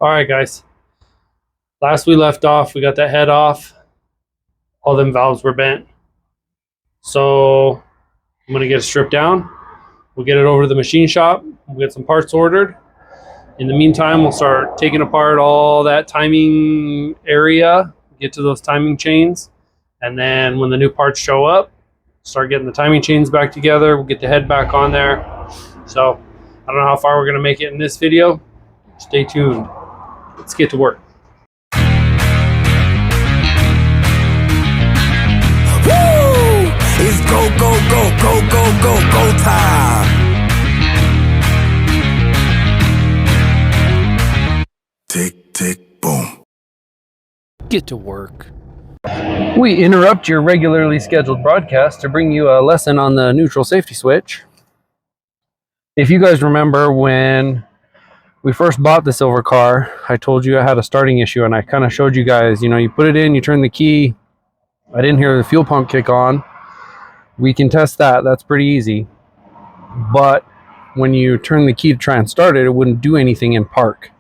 All right, guys. Last we left off, we got that head off. All them valves were bent. So I'm going to get it stripped down. We'll get it over to the machine shop. We'll get some parts ordered. In the meantime, we'll start taking apart all that timing area, get to those timing chains. And then when the new parts show up, start getting the timing chains back together. We'll get the head back on there. So I don't know how far we're going to make it in this video. Stay tuned. Let's get to work. Woo! It's go, go, go, go, go, go, go time. Tick, tick, boom. Get to work. We interrupt your regularly scheduled broadcast to bring you a lesson on the neutral safety switch. If you guys remember when we first bought the silver car, I told you I had a starting issue, and I kind of showed you guys, you put it in, you turn the key. I didn't hear the fuel pump kick on. We can test that. That's pretty easy. But when you turn the key to try and start it, it wouldn't do anything in park.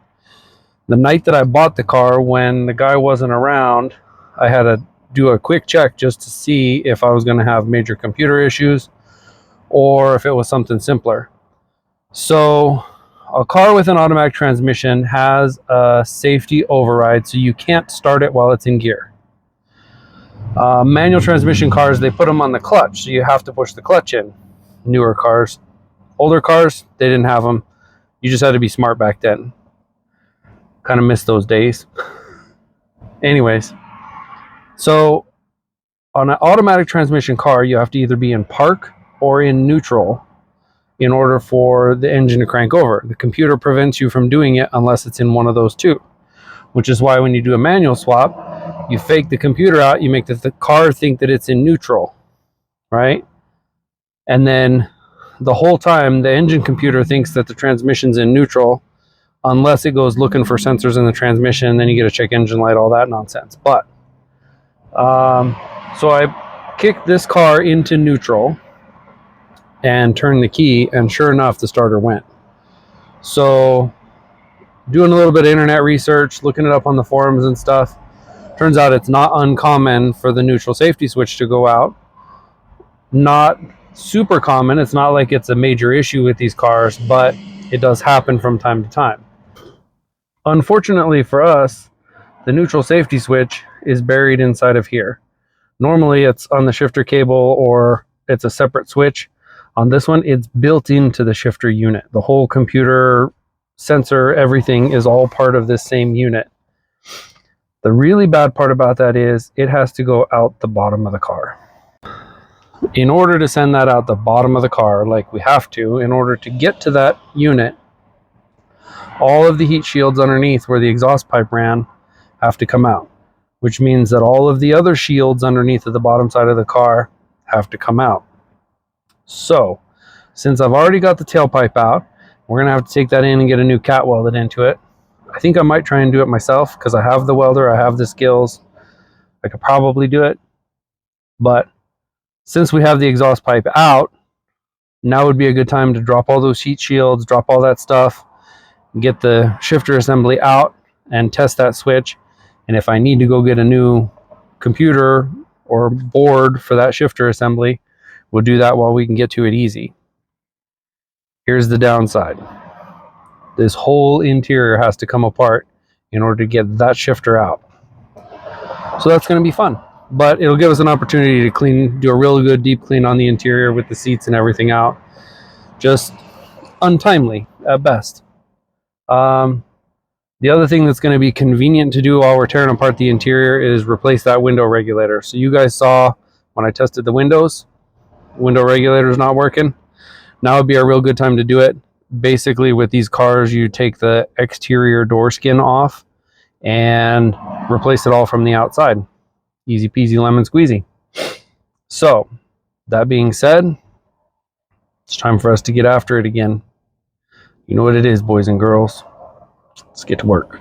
The night that I bought the car, when the guy wasn't around, I had to do a quick check just to see if I was going to have major computer issues or if it was something simpler. So a car with an automatic transmission has a safety override, so you can't start it while it's in gear. Manual transmission cars, they put them on the clutch, so you have to push the clutch in. Newer cars. Older cars, they didn't have them. You just had to be smart back then. Kind of miss those days. Anyways, so on an automatic transmission car, you have to either be in park or in neutral in order for the engine to crank over. The computer prevents you from doing it unless it's in one of those two, which is why when you do a manual swap, you fake the computer out, you make the car think that it's in neutral, right? And then the whole time, the engine computer thinks that the transmission's in neutral unless it goes looking for sensors in the transmission, then you get a check engine light, all that nonsense. But, so I kicked this car into neutral and turned the key, and sure enough, the starter went. So doing a little bit of internet research, looking it up on the forums and stuff, turns out it's not uncommon for the neutral safety switch to go out. Not super common. It's not like it's a major issue with these cars, but it does happen from time to time. Unfortunately for us, the neutral safety switch is buried inside of here. Normally it's on the shifter cable or it's a separate switch. On this one, it's built into the shifter unit. The whole computer, sensor, everything is all part of this same unit. The really bad part about that is it has to go out the bottom of the car. In order to send that out the bottom of the car, like we have to, in order to get to that unit, all of the heat shields underneath where the exhaust pipe ran have to come out, which means that all of the other shields underneath of the bottom side of the car have to come out. So, since I've already got the tailpipe out, we're going to have to take that in and get a new cat welded into it. I think I might try and do it myself because I have the welder, I have the skills. I could probably do it. But since we have the exhaust pipe out, now would be a good time to drop all those heat shields, drop all that stuff, get the shifter assembly out and test that switch. And if I need to go get a new computer or board for that shifter assembly, we'll do that while we can get to it easy. Here's the downside. This whole interior has to come apart in order to get that shifter out. So that's going to be fun. But it'll give us an opportunity to do a real good deep clean on the interior with the seats and everything out. Just untimely at best. The other thing that's going to be convenient to do while we're tearing apart the interior is replace that window regulator. So you guys saw when I tested the window regulator is not working. Now would be a real good time to do it. Basically with these cars, you take the exterior door skin off and replace it all from the outside. Easy peasy lemon squeezy. So that being said, it's time for us to get after it again. You know what it is, boys and girls. Let's get to work.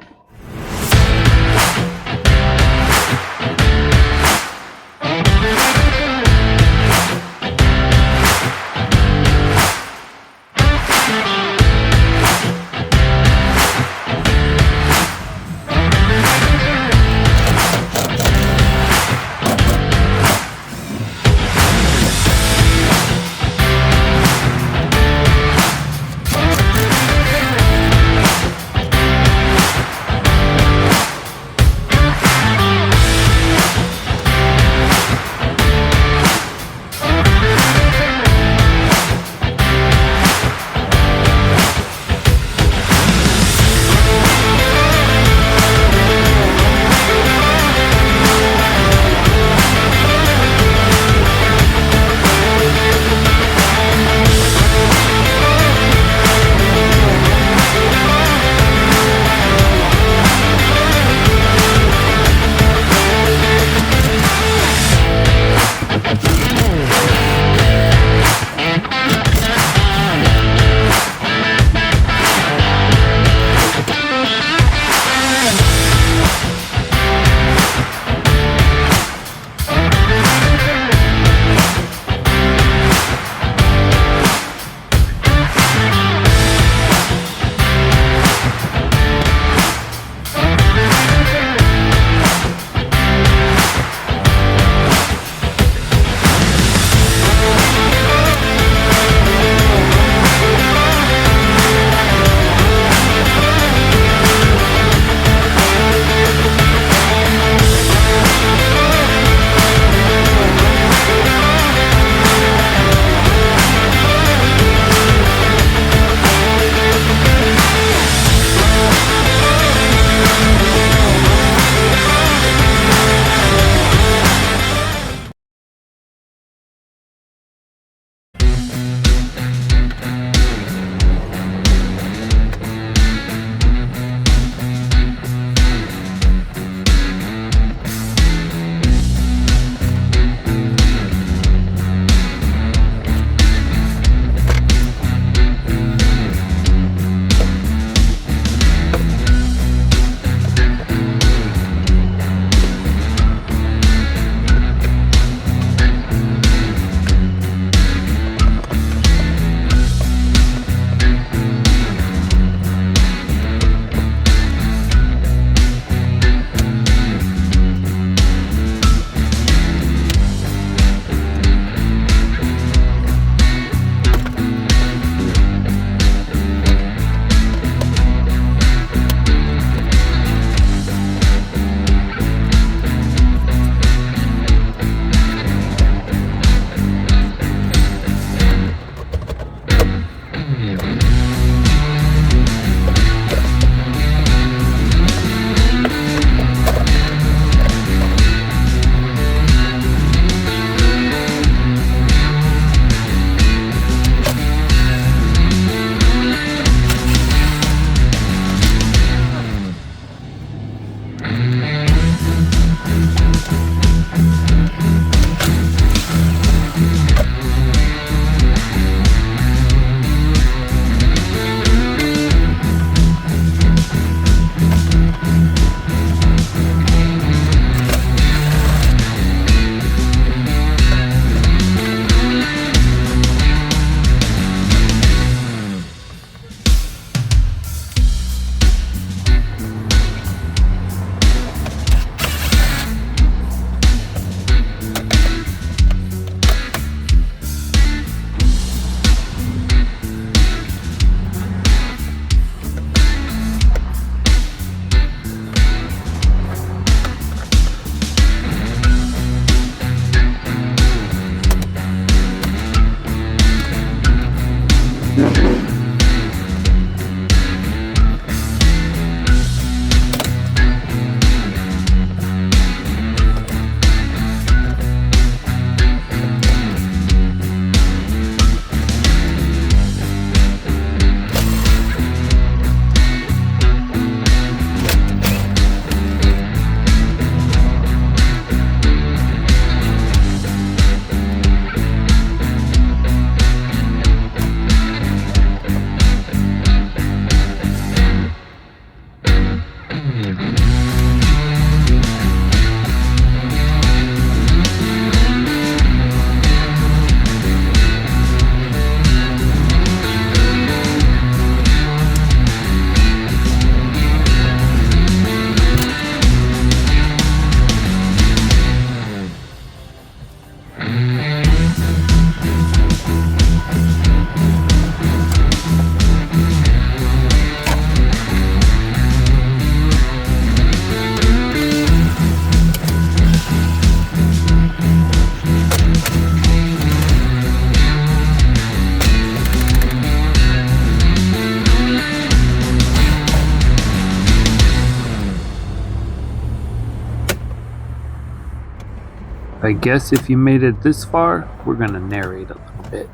I guess if you made it this far, we're gonna narrate a little bit.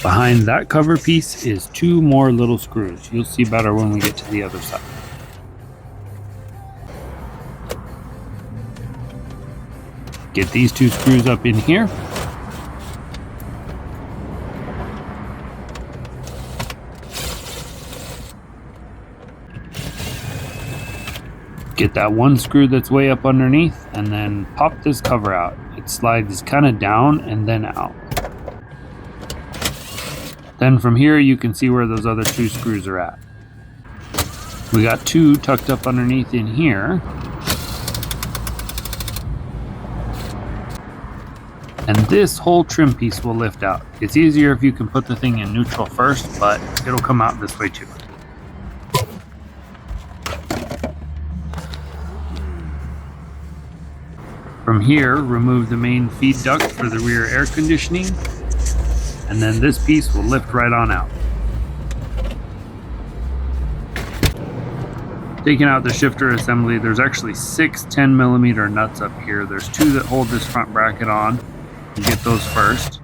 Behind that cover piece is 2 more little screws. You'll see better when we get to the other side. Get these 2 screws up in here. Get that 1 screw that's way up underneath and then pop this cover out. It slides kind of down and then out. Then from here you can see where those other 2 screws are at. We got 2 tucked up underneath in here. And this whole trim piece will lift out. It's easier if you can put the thing in neutral first, but it'll come out this way too. From here, remove the main feed duct for the rear air conditioning, and then this piece will lift right on out. Taking out the shifter assembly, there's actually 6 10mm nuts up here. There's 2 that hold this front bracket on. You get those first.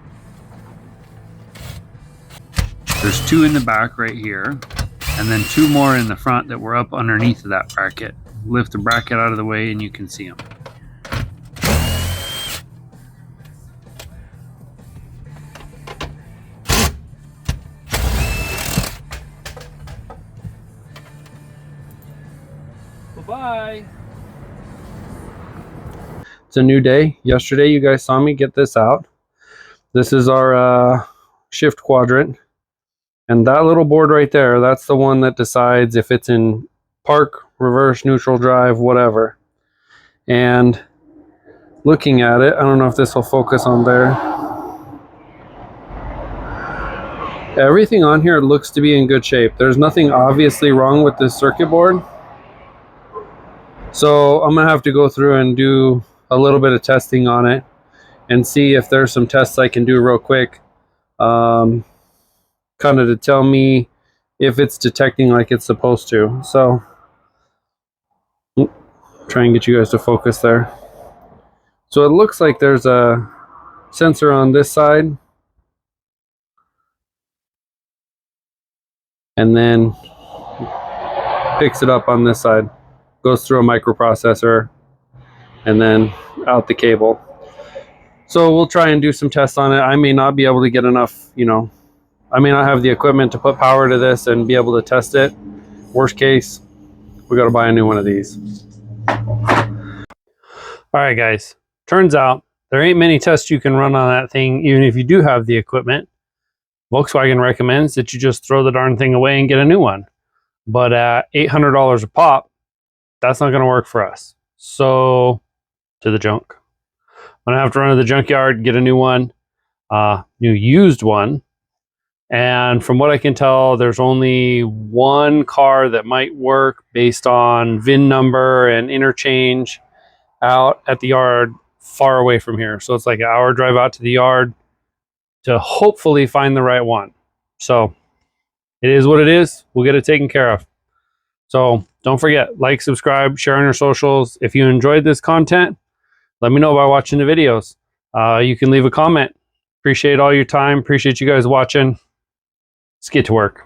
There's 2 in the back right here, and then 2 more in the front that were up underneath of that bracket. Lift the bracket out of the way and you can see them. Bye. It's a new day. Yesterday you guys saw me get this out. This is our shift quadrant, and that little board right there, that's the one that decides if it's in park, reverse, neutral drive, whatever. And looking at it, I don't know if this will focus on there. Everything on here looks to be in good shape. There's nothing obviously wrong with this circuit board. So I'm gonna have to go through and do a little bit of testing on it and see if there's some tests I can do real quick, kind of to tell me if it's detecting like it's supposed to. So try and get you guys to focus there. So it looks like there's a sensor on this side, and then picks it up on this side. Goes through a microprocessor and then out the cable. So we'll try and do some tests on it. I may not be able to get enough, I may not have the equipment to put power to this and be able to test it. Worst case, we got to buy a new one of these. All right, guys. Turns out there ain't many tests you can run on that thing, even if you do have the equipment. Volkswagen recommends that you just throw the darn thing away and get a new one. But at $800 a pop, that's not going to work for us. So to the junk. I'm going to have to run to the junkyard, get a new one, new used one. And from what I can tell, there's only one car that might work based on VIN number and interchange out at the yard far away from here. So it's like an hour drive out to the yard to hopefully find the right one. So it is what it is. We'll get it taken care of. So don't forget, like, subscribe, share on your socials. If you enjoyed this content, let me know by watching the videos. You can leave a comment. Appreciate all your time. Appreciate you guys watching. Let's get to work.